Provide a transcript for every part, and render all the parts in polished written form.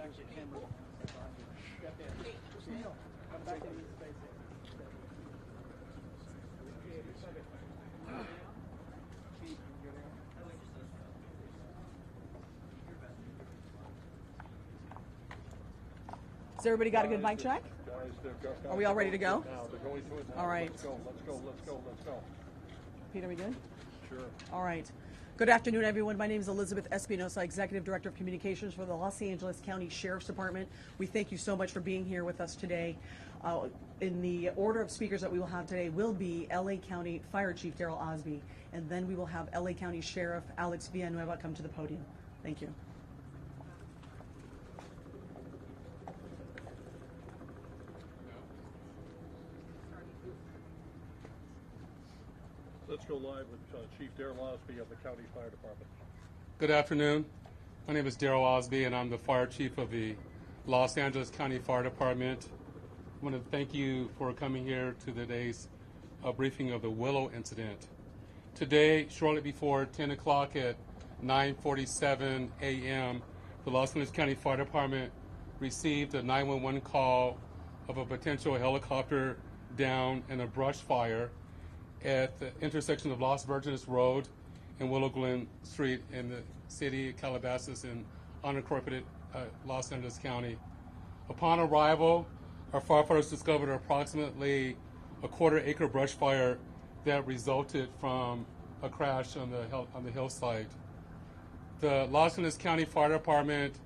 Has everybody got a good mic check? Are we all ready to go? All right. Let's go. Pete, are we good? Sure. All right. Good afternoon, everyone. My name is Elizabeth Espinosa, Executive Director of Communications for the Los Angeles County Sheriff's Department. We thank you so much for being here with us today. In the order of speakers that we will have today will be LA County Fire Chief Daryl Osby, and then we will have LA County Sheriff Alex Villanueva come to the podium. Thank you. Let's go live with Chief Daryl Osby of the County Fire Department. Good afternoon. My name is Daryl Osby, and I'm the Fire Chief of the Los Angeles County Fire Department. I want to thank you for coming here to today's briefing of the Willow incident. Today, shortly before 10 o'clock at 9:47 a.m., the Los Angeles County Fire Department received a 911 call of a potential helicopter down in a brush fire at the intersection of Los Virgenes Road and Willow Glen Street in the city of Calabasas in unincorporated Los Angeles County. Upon arrival, our firefighters discovered approximately a quarter-acre brush fire that resulted from a crash on the hillside. The Los Angeles County Fire Department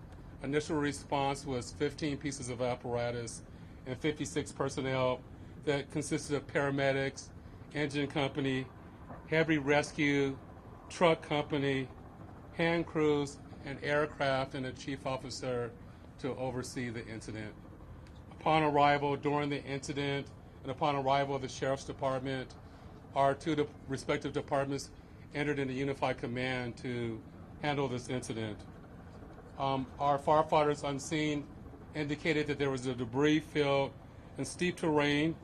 initial response was 15 pieces of apparatus and 56 personnel that consisted of paramedics, engine company, heavy rescue, truck company, hand crews, and aircraft, and a chief officer to oversee the incident. Upon arrival, during the incident, and upon arrival of the Sheriff's Department, our two respective departments entered into unified command to handle this incident. Our firefighters on scene indicated that there was a debris field and steep terrain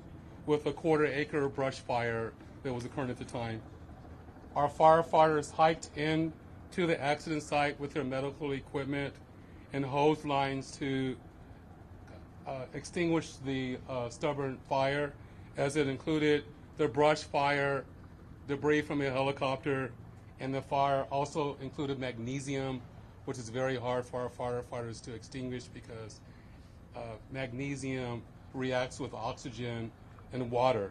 with a quarter-acre brush fire that was occurring at the time. Our firefighters hiked in to the accident site with their medical equipment and hose lines to extinguish the stubborn fire, as it included the brush fire, debris from a helicopter, and the fire also included magnesium, which is very hard for our firefighters to extinguish because magnesium reacts with oxygen and water.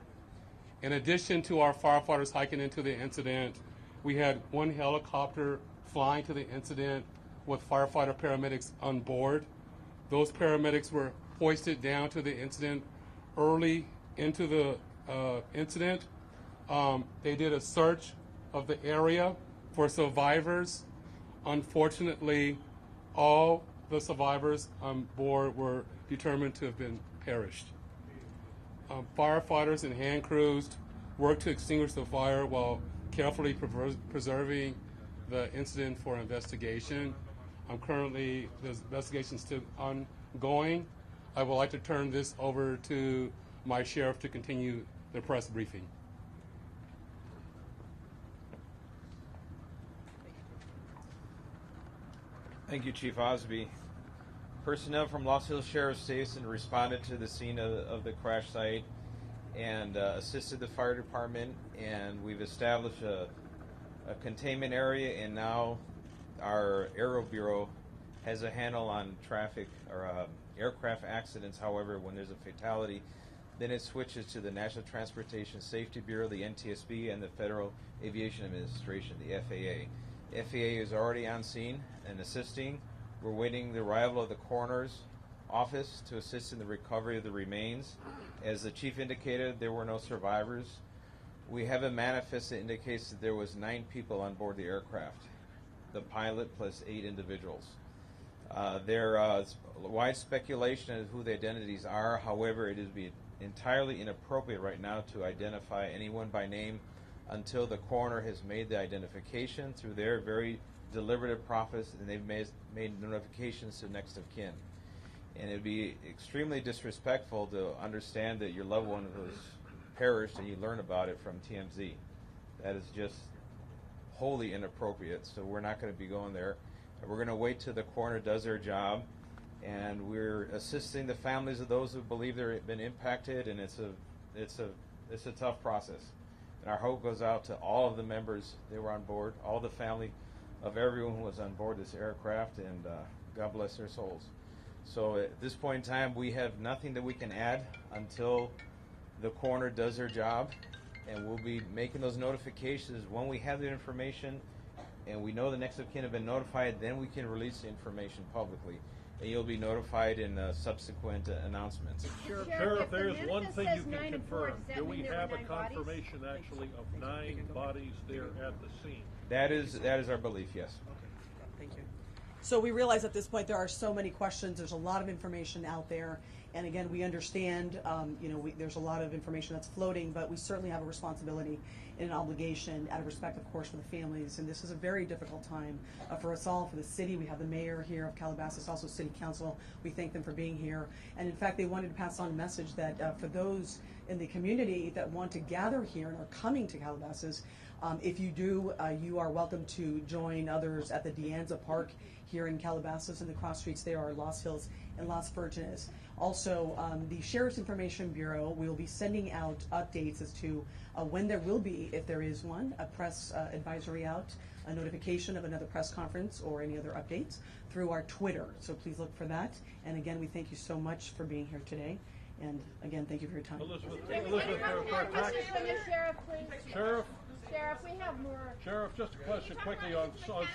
In addition to our firefighters hiking into the incident, we had one helicopter flying to the incident with firefighter paramedics on board. Those paramedics were hoisted down to the incident early into the incident. They did a search of the area for survivors. Unfortunately, all the survivors on board were determined to have been perished. Firefighters and hand crews worked to extinguish the fire while carefully preserving the incident for investigation. Currently, the investigation is still ongoing. I would like to turn this over to my sheriff to continue the press briefing. Thank you, Chief Osby. Personnel from Los Angeles Sheriff's Station responded to the scene of the crash site and assisted the fire department, and we've established a containment area, and now our Aero Bureau has a handle on traffic or aircraft accidents. However, when there's a fatality, then it switches to the National Transportation Safety Bureau, the NTSB, and the Federal Aviation Administration, the FAA. The FAA is already on scene and assisting. We're waiting the arrival of the coroner's office to assist in the recovery of the remains. As the chief indicated, there were no survivors. We have a manifest that indicates that there was 9 people on board the aircraft, the pilot plus 8 individuals. There is wide speculation as to who the identities are. However, it is entirely inappropriate right now to identify anyone by name until the coroner has made the identification through their very deliberative process, and they've made notifications to next of kin. And it would be extremely disrespectful to understand that your loved one was perished and you learn about it from TMZ. That is just wholly inappropriate, so we're not going to be going there. We're going to wait till the coroner does their job. and we're assisting the families of those who believe they've been impacted, and it's a tough process. And our hope goes out to all of the members that were on board, all the family of everyone who was on board this aircraft, and God bless their souls. So at this point in time, we have nothing that we can add until the coroner does their job, and we'll be making those notifications when we have the information and we know the next of kin have been notified. Then we can release the information publicly, and you'll be notified in subsequent announcements. Sheriff, there's one thing you can confirm. Do we have a confirmation actually of 9 bodies there at the scene? That is our belief, yes. Thank you. So we realize at this point there are so many questions. There's a lot of information out there, and again, we understand. There's a lot of information that's floating, but we certainly have a responsibility and an obligation, out of respect, of course, for the families. And this is a very difficult time for us all, for the city. We have the mayor here of Calabasas, also City Council. We thank them for being here, and in fact, they wanted to pass on a message that for those in the community that want to gather here and are coming to Calabasas. If you do, you are welcome to join others at the Dianza Park here in Calabasas, and the cross streets there are Los Hills and Las Virgenes. Also, the Sheriff's Information Bureau will be sending out updates as to when there will be, if there is one, a press advisory out, a notification of another press conference or any other updates through our Twitter. So please look for that. And again, we thank you so much for being here today. And again, thank you for your time. Elizabeth, Any more questions from the sheriff, please? Sheriff, We have more. Sheriff, just a question quickly on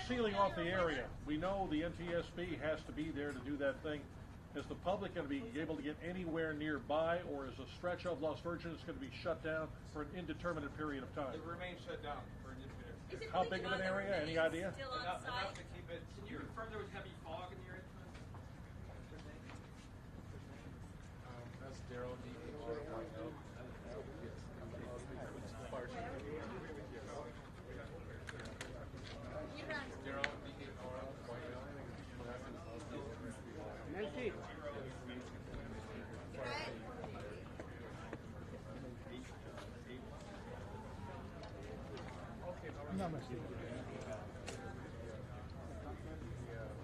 sealing off the area. We know the NTSB has to be there to do that thing. Is the public going to be able to get anywhere nearby, or is a stretch of Las Virgenes going to be shut down for an indeterminate period of time? It remains shut down for an indefinite. How big of an area? Any idea? Enough to keep it. Can you confirm there was heavy fog in the area? That's Daryl.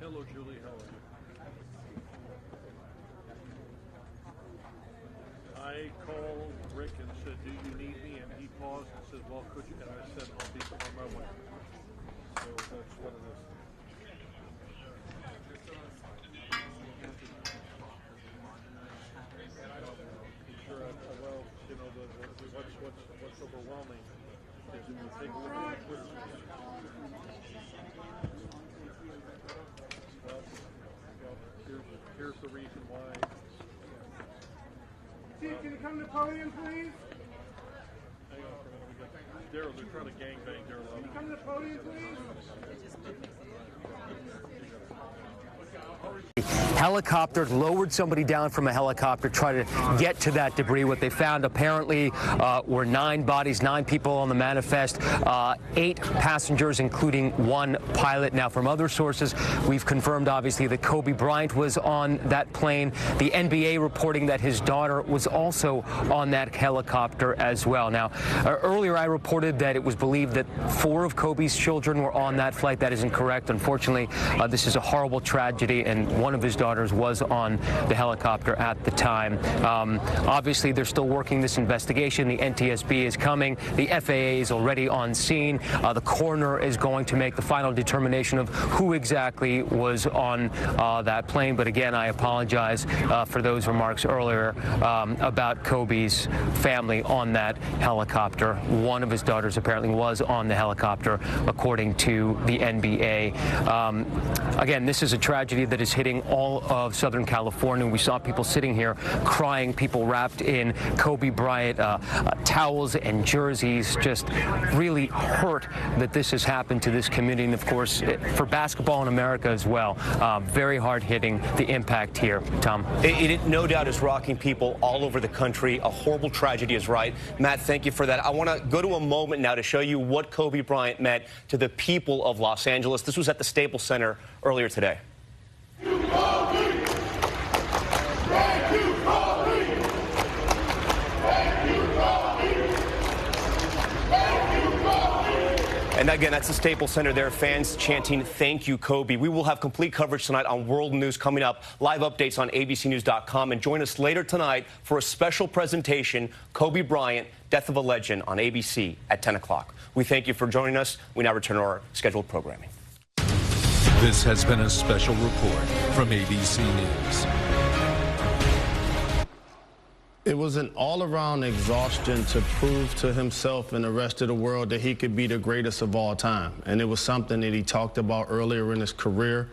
Hello, Julie. How are you? I called Rick and said, "Do you need me?" And he paused and said, "Well, could you?" And I said, "I'll be on my way." So that's what it is. Sure. Well, what's overwhelming is when you take a look at the Twitter feed. Well, here's the reason why. Chief, can you come to the podium, please? Hang on for a minute. We got Daryl. They're trying to gangbang Daryl. Can you come to the podium, please? Helicopter lowered somebody down from a helicopter, try to get to that debris. What they found apparently were 9 bodies, 9 people on the manifest, 8 passengers, including 1 pilot. Now, from other sources, we've confirmed, obviously, that Kobe Bryant was on that plane. The NBA reporting that his daughter was also on that helicopter as well. Now, earlier I reported that it was believed that 4 of Kobe's children were on that flight. That isn't correct. Unfortunately, this is a horrible tragedy, and one of his daughters was on the helicopter at the time. Obviously, they're still working this investigation. The NTSB is coming. The FAA is already on scene. The coroner is going to make the final determination of who exactly was on that plane. But again, I apologize for those remarks earlier about Kobe's family on that helicopter. One of his daughters apparently was on the helicopter, according to the NBA. Again, this is a tragedy that is hitting all of Southern California. We saw people sitting here crying, people wrapped in Kobe Bryant towels and jerseys, just really hurt that this has happened to this community, and of course for basketball in America as well. Very hard hitting, the impact here. Tom? It no doubt is rocking people all over the country. A horrible tragedy is right. Matt, thank you for that. I want to go to a moment now to show you what Kobe Bryant meant to the people of Los Angeles. This was at the Staples Center earlier today. And again, that's the Staples Center there. Fans chanting, "Thank you, Kobe." We will have complete coverage tonight on World News coming up. Live updates on abcnews.com. And join us later tonight for a special presentation, Kobe Bryant, Death of a Legend, on ABC at 10 o'clock. We thank you for joining us. We now return to our scheduled programming. This has been a special report from ABC News. It was an all-around exhaustion to prove to himself and the rest of the world that he could be the greatest of all time. And it was something that he talked about earlier in his career.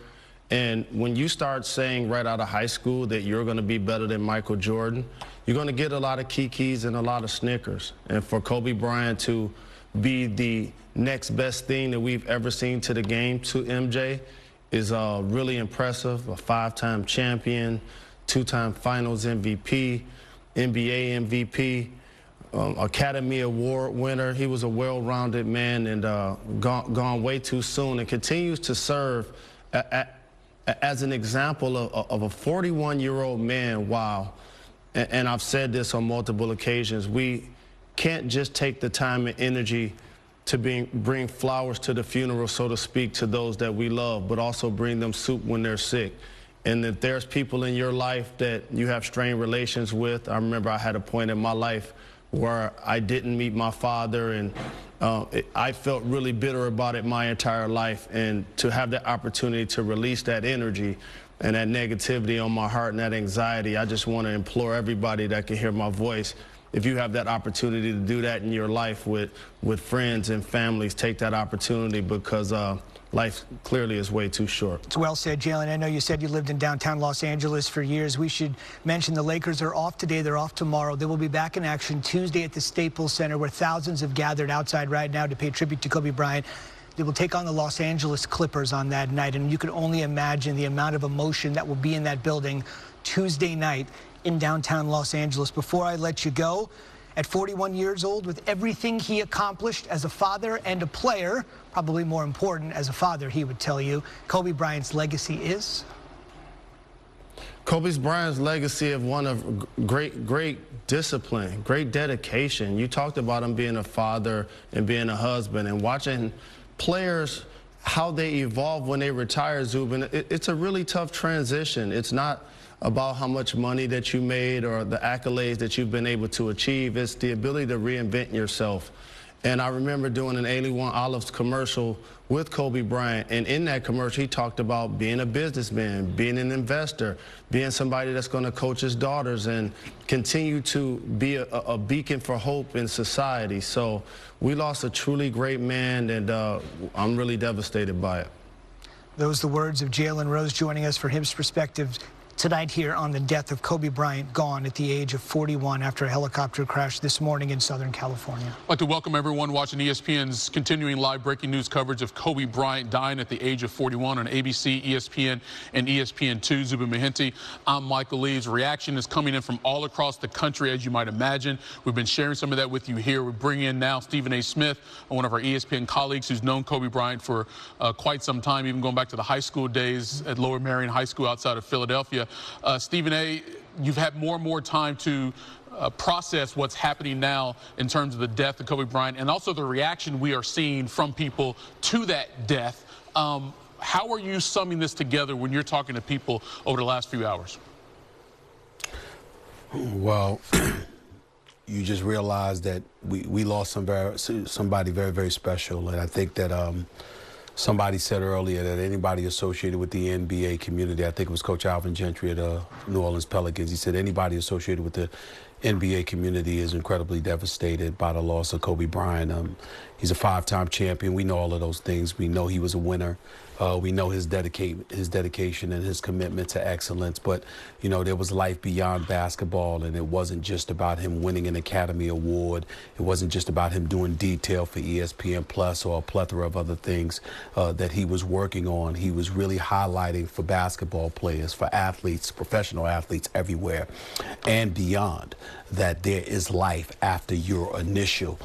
And when you start saying right out of high school that you're going to be better than Michael Jordan, you're going to get a lot of kikis and a lot of snickers. And for Kobe Bryant to be the next best thing that we've ever seen to the game, to MJ, is really impressive. A 5-time champion, 2-time finals MVP, NBA MVP, Academy Award winner. He was a well-rounded man and gone way too soon, and continues to serve as an example of a 41-year-old man. Wow. And I've said this on multiple occasions. We can't just take the time and energy to bring flowers to the funeral, so to speak, to those that we love, but also bring them soup when they're sick. And that there's people in your life that you have strained relations with. I remember I had a point in my life where I didn't meet my father, and I felt really bitter about it my entire life. And to have the opportunity to release that energy and that negativity on my heart and that anxiety, I just want to implore everybody that can hear my voice, if you have that opportunity to do that in your life with friends and families, take that opportunity, because life clearly is way too short. It's well said, Jalen. I know you said you lived in downtown Los Angeles for years. We should mention the Lakers are off today. They're off tomorrow. They will be back in action Tuesday at the Staples Center, where thousands have gathered outside right now to pay tribute to Kobe Bryant. They will take on the Los Angeles Clippers on that night, and you can only imagine the amount of emotion that will be in that building Tuesday night in downtown Los Angeles. Before I let you go, at 41 years old, with everything he accomplished as a father and a player, probably more important as a father, he would tell you, Kobe Bryant's legacy is? Kobe Bryant's legacy of one of great discipline, great dedication. You talked about him being a father and being a husband, and watching players, how they evolve when they retire, Zubin. It's a really tough transition. It's not about how much money that you made or the accolades that you've been able to achieve. It's the ability to reinvent yourself. And I remember doing an 81 Olives commercial with Kobe Bryant, and in that commercial he talked about being a businessman, being an investor, being somebody that's going to coach his daughters and continue to be a beacon for hope in society. So we lost a truly great man, and I'm really devastated by it. Those are the words of Jalen Rose, joining us for his perspective tonight here on the death of Kobe Bryant, gone at the age of 41 after a helicopter crash this morning in Southern California. I'd like to welcome everyone watching ESPN's continuing live breaking news coverage of Kobe Bryant dying at the age of 41 on ABC, ESPN, and ESPN2. Zubin Mehenti, I'm Michael Lees. Reaction is coming in from all across the country, as you might imagine. We've been sharing some of that with you here. We bring in now Stephen A. Smith, one of our ESPN colleagues who's known Kobe Bryant for quite some time, even going back to the high school days at Lower Merion High School outside of Philadelphia. Stephen A., you've had more and more time to process what's happening now in terms of the death of Kobe Bryant, and also the reaction we are seeing from people to that death. How are you summing this together when you're talking to people over the last few hours? Well, you just realize that we lost somebody very, very special, and I think that somebody said earlier that anybody associated with the NBA community, I think it was Coach Alvin Gentry at New Orleans Pelicans, he said anybody associated with the NBA community is incredibly devastated by the loss of Kobe Bryant. He's a 5-time champion. We know all of those things. We know he was a winner. We know his dedication and his commitment to excellence. But, you know, there was life beyond basketball, and it wasn't just about him winning an Academy Award. It wasn't just about him doing detail for ESPN Plus or a plethora of other things that he was working on. He was really highlighting for basketball players, for athletes, professional athletes everywhere and beyond. that there is life after your initial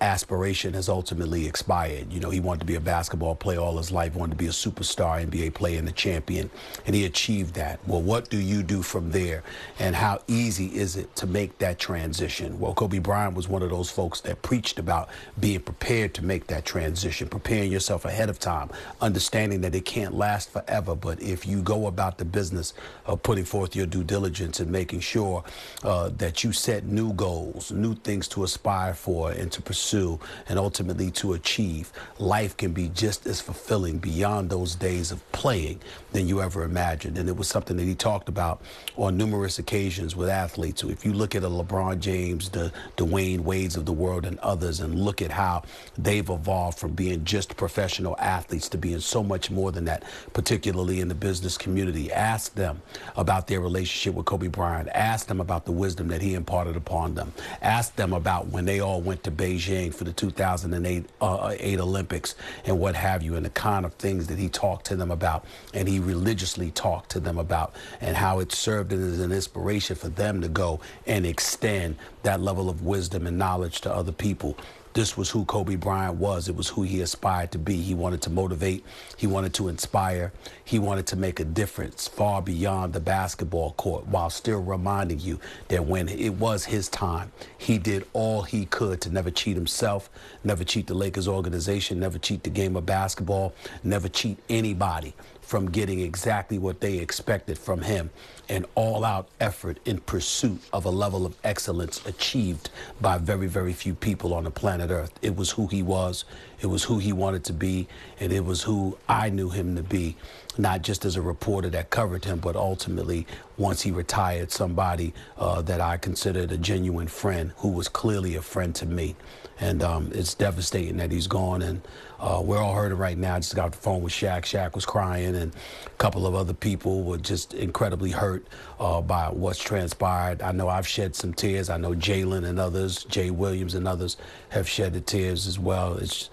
aspiration has ultimately expired. You know, he wanted to be a basketball player all his life, wanted to be a superstar NBA player and a champion, and he achieved that. Well, what do you do from there, and how easy is it to make that transition? Well, Kobe Bryant was one of those folks that preached about being prepared to make that transition, preparing yourself ahead of time, understanding that it can't last forever, but if you go about the business of putting forth your due diligence and making sure that you set new goals, new things to aspire for and to pursue and ultimately to achieve, life can be just as fulfilling beyond those days of playing than you ever imagined. And it was something that he talked about on numerous occasions with athletes. So if you look at a LeBron James, the Dwayne Wades of the world and others, and look at how they've evolved from being just professional athletes to being so much more than that, particularly in the business community, ask them about their relationship with Kobe Bryant. Ask them about the wisdom that he imparted upon them. Ask them about when they all went to Beijing for the 2008 Olympics and what have you, and the kind of things that he talked to them about and he religiously talked to them about, and how it served as an inspiration for them to go and extend that level of wisdom and knowledge to other people. This was who Kobe Bryant was. It was who he aspired to be. He wanted to motivate. He wanted to inspire. He wanted to make a difference far beyond the basketball court, while still reminding you that when it was his time, he did all he could to never cheat himself, never cheat the Lakers organization, never cheat the game of basketball, never cheat anybody from getting exactly what they expected from him. An all-out effort in pursuit of a level of excellence achieved by very, very few people on the planet Earth. It was who he was, it was who he wanted to be, and it was who I knew him to be, not just as a reporter that covered him, but ultimately, once he retired, somebody that I considered a genuine friend, who was clearly a friend to me. And it's devastating that he's gone, and we're all hurting right now. I just got off the phone with Shaq. Shaq was crying, and a couple of other people were just incredibly hurt by what's transpired. I know I've shed some tears. I know Jalen and others, Jay Williams and others, have shed the tears as well. It's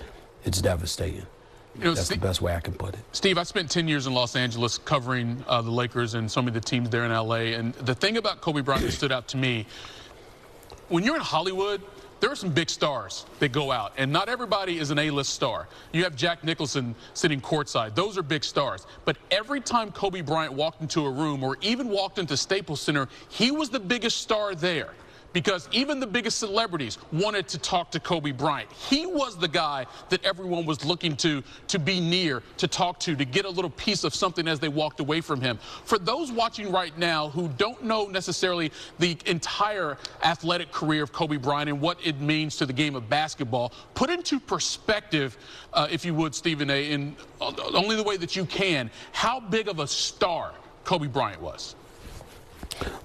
devastating. You know, that's the best way I can put it. Steve, I spent 10 years in Los Angeles covering the Lakers and some of the teams there in L.A., and the thing about Kobe Bryant that stood out to me, when you're in Hollywood, there are some big stars that go out, and not everybody is an A-list star. You have Jack Nicholson sitting courtside. Those are big stars. But every time Kobe Bryant walked into a room or even walked into Staples Center, he was the biggest star there, because even the biggest celebrities wanted to talk to Kobe Bryant. He was the guy that everyone was looking to be near, to talk to get a little piece of something as they walked away from him. For those watching right now who don't know necessarily the entire athletic career of Kobe Bryant and what it means to the game of basketball, put into perspective, if you would, Stephen A., in only the way that you can, how big of a star Kobe Bryant was.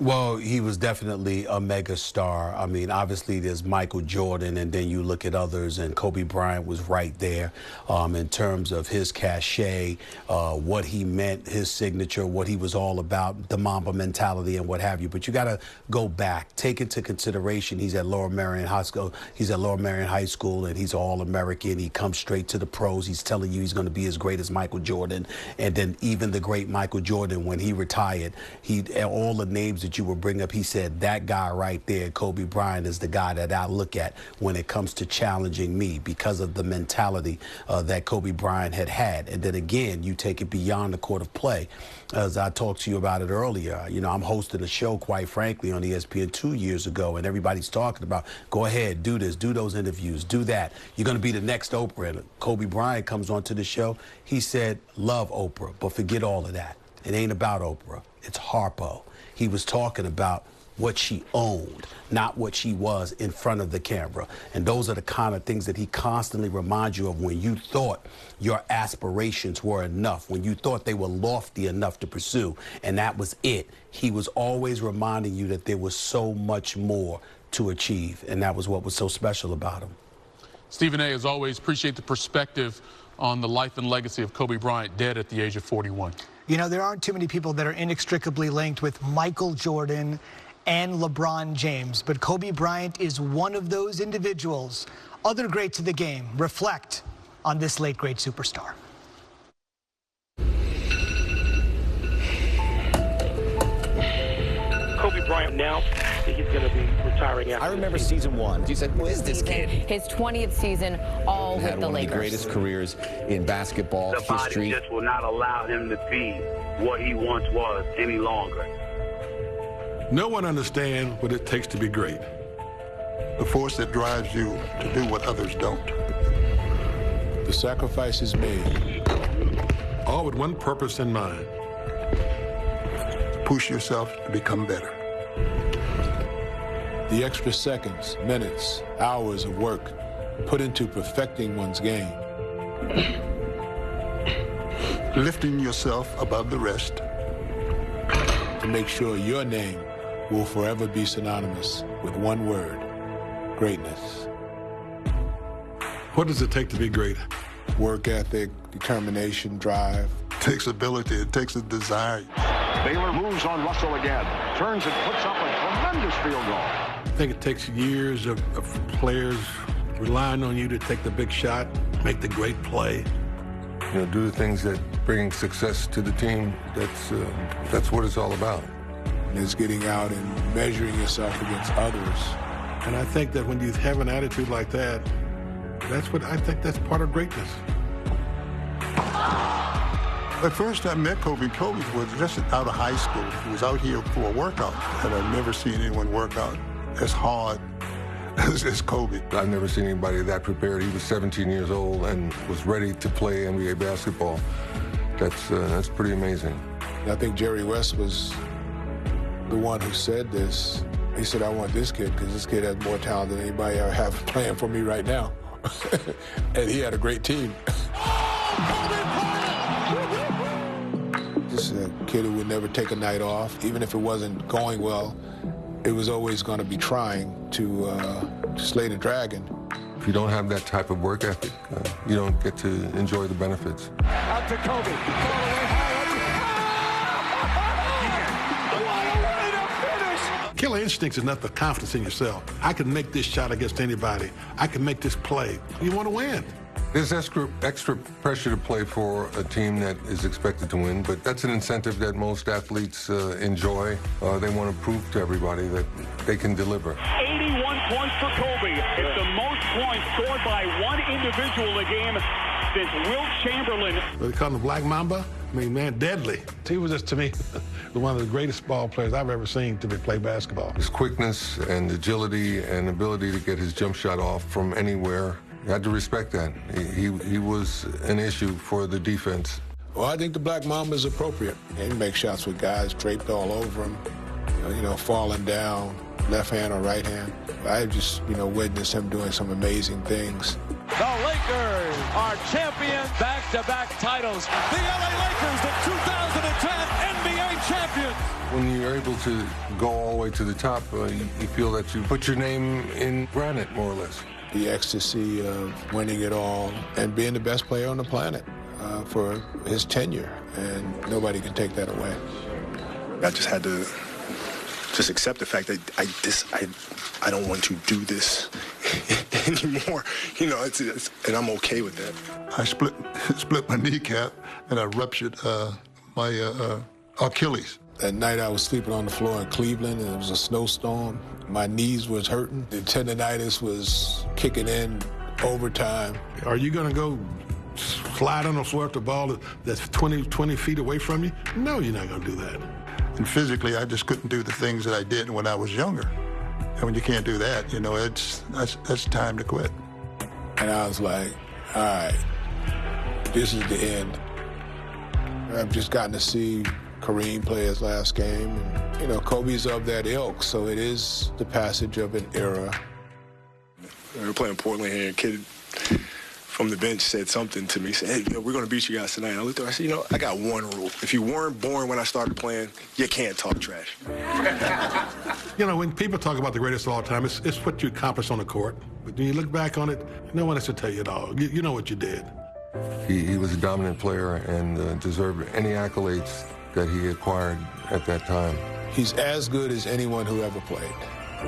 Well, he was definitely a mega star. I mean, obviously there's Michael Jordan, and then you look at others, and Kobe Bryant was right there in terms of his cachet, what he meant, his signature, what he was all about, the Mamba mentality and what have you. But you got to go back, take into consideration he's at Lower Merion High School. He's at Lower Merion High School, and he's All-American. He comes straight to the pros. He's telling you he's going to be as great as Michael Jordan. And then even the great Michael Jordan, when he retired, all the names that you will bring up, he said, that guy right there, Kobe Bryant, is the guy that I look at when it comes to challenging me, because of the mentality that Kobe Bryant had. And then again, you take it beyond the court of play. As I talked to you about it earlier, you know, I'm hosting a show, quite frankly, on ESPN 2 years ago, and everybody's talking about, go ahead, do this, do those interviews, do that. You're going to be the next Oprah. And Kobe Bryant comes onto the show. He said, love Oprah, but forget all of that. It ain't about Oprah. It's Harpo. He was talking about what she owned, not what she was in front of the camera. And those are the kind of things that he constantly reminds you of when you thought your aspirations were enough, when you thought they were lofty enough to pursue, and that was it. He was always reminding you that there was so much more to achieve, and that was what was so special about him. Stephen A., as always, appreciate the perspective on the life and legacy of Kobe Bryant, dead at the age of 41. You know, there aren't too many people that are inextricably linked with Michael Jordan and LeBron James, but Kobe Bryant is one of those individuals. Other greats of the game reflect on this late great superstar. Kobe Bryant announced that he's going to be retiring after. I remember season 1. You said, who is this kid? His 20th season, all with the Lakers. Had one of the greatest careers in basketball history. The body just will not allow him to be what he once was any longer. No one understands what it takes to be great. The force that drives you to do what others don't. The sacrifices made, all with one purpose in mind. Push yourself to become better. The extra seconds, minutes, hours of work put into perfecting one's game. Lifting yourself above the rest. To make sure your name will forever be synonymous with one word: greatness. What does it take to be great? Work ethic, determination, drive. It takes ability, it takes a desire. Baylor moves on Russell again, turns and puts up a tremendous field goal. I think it takes years of players relying on you to take the big shot, make the great play. You know, do the things that bring success to the team. That's what it's all about. And it's getting out and measuring yourself against others. And I think that when you have an attitude like that, I think that's part of greatness. The first time I met Kobe was just out of high school. He was out here for a workout, and I've never seen anyone work out as hard as Kobe. I've never seen anybody that prepared. He was 17 years old and was ready to play NBA basketball. That's pretty amazing. I think Jerry West was the one who said this. He said, I want this kid because this kid has more talent than anybody I have playing for me right now. And he had a great team. This is a kid who would never take a night off. Even if it wasn't going well, it was always going to be trying to slay the dragon. If you don't have that type of work ethic, you don't get to enjoy the benefits. Out to Kobe. Fall away high. Killer instincts is not the confidence in yourself. I can make this shot against anybody. I can make this play. You want to win. There's extra pressure to play for a team that is expected to win, but that's an incentive that most athletes enjoy. They want to prove to everybody that they can deliver. 81 points for Kobe. It's the most points scored by one individual in a game since Wilt Chamberlain. They call him the Black Mamba. I mean, man, deadly. He was just, to me, one of the greatest ball players I've ever seen to play basketball. His quickness and agility and ability to get his jump shot off from anywhere, you had to respect that. He was an issue for the defense. Well, I think the Black Mamba is appropriate. He makes shots with guys draped all over him, you know, falling down, left hand or right hand. I just, witnessed him doing some amazing things. The Lakers are champions, back-to-back titles. The LA Lakers, the 2010 NBA champions. When you're able to go all the way to the top, you feel that you put your name in granite, more or less. The ecstasy of winning it all and being the best player on the planet for his tenure, and nobody can take that away. I just had to accept the fact that I don't want to do this anymore. And I'm okay with that. I split my kneecap and I ruptured my Achilles. That night I was sleeping on the floor in Cleveland and it was a snowstorm. My knees was hurting. The tendonitis was kicking in overtime. Are you going to go slide on the floor at the ball that's 20 feet away from you? No, you're not going to do that. And physically, I just couldn't do the things that I did when I was younger. And when you can't do that, that's time to quit. And I was like, all right, this is the end. I've just gotten to see Kareem play his last game. And, Kobe's of that ilk, so it is the passage of an era. We were playing Portland here, and a kid from the bench said something to me. He said, hey, we're going to beat you guys tonight. I looked at him, I said, I got one rule. If you weren't born when I started playing, you can't talk trash. When people talk about the greatest of all time, it's what you accomplished on the court. But when you look back on it, no one has to tell you it all. You know what you did. He was a dominant player and deserved any accolades that he acquired at that time. He's as good as anyone who ever played.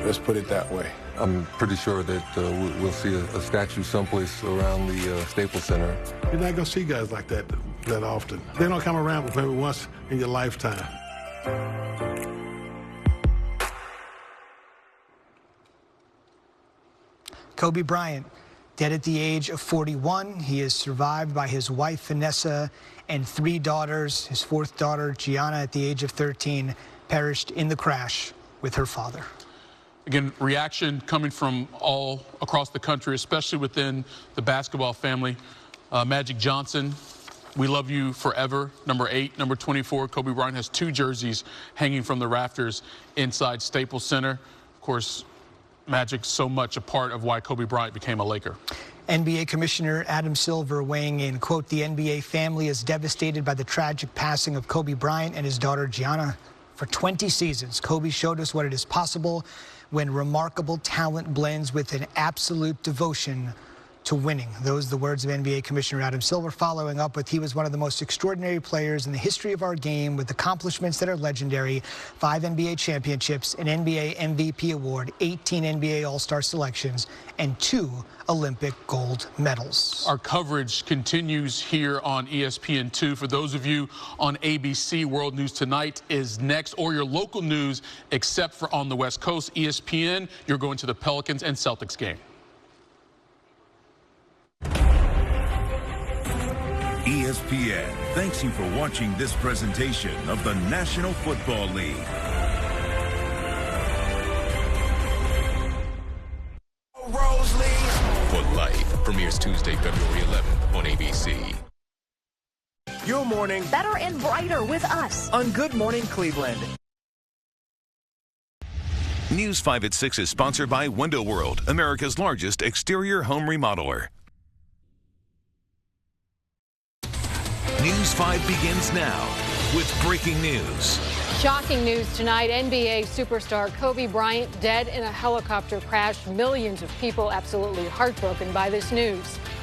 Let's put it that way. I'm pretty sure that we'll see a statue someplace around the Staples Center. You're not going to see guys like that often. They don't come around maybe once in your lifetime. Kobe Bryant, dead at the age of 41. He is survived by his wife, Vanessa, and 3 daughters. His 4th daughter, Gianna, at the age of 13, perished in the crash with her father. Again, reaction coming from all across the country, especially within the basketball family. Magic Johnson, we love you forever. Number 8, number 24, Kobe Bryant has 2 jerseys hanging from the rafters inside Staples Center. Of course, Magic so much a part of why Kobe Bryant became a Laker. NBA Commissioner Adam Silver weighing in, quote, the NBA family is devastated by the tragic passing of Kobe Bryant and his daughter Gianna. For 20 seasons, Kobe showed us what it is possible when remarkable talent blends with an absolute devotion to winning. Those are the words of NBA Commissioner Adam Silver, following up with, he was one of the most extraordinary players in the history of our game with accomplishments that are legendary: 5 NBA championships, an NBA MVP award, 18 NBA All-Star selections, and 2 Olympic gold medals. Our coverage continues here on ESPN2. For those of you on ABC, World News Tonight is next, or your local news, except for on the West Coast. ESPN, you're going to the Pelicans and Celtics game. ESPN thanks you for watching this presentation of the National Football League. For Life premieres Tuesday, February 11th on ABC. Your morning better and brighter with us on Good Morning Cleveland. News 5 at 6 is sponsored by Window World, America's largest exterior home remodeler. News 5 begins now with breaking news. Shocking news tonight. NBA superstar Kobe Bryant dead in a helicopter crash. Millions of people absolutely heartbroken by this news.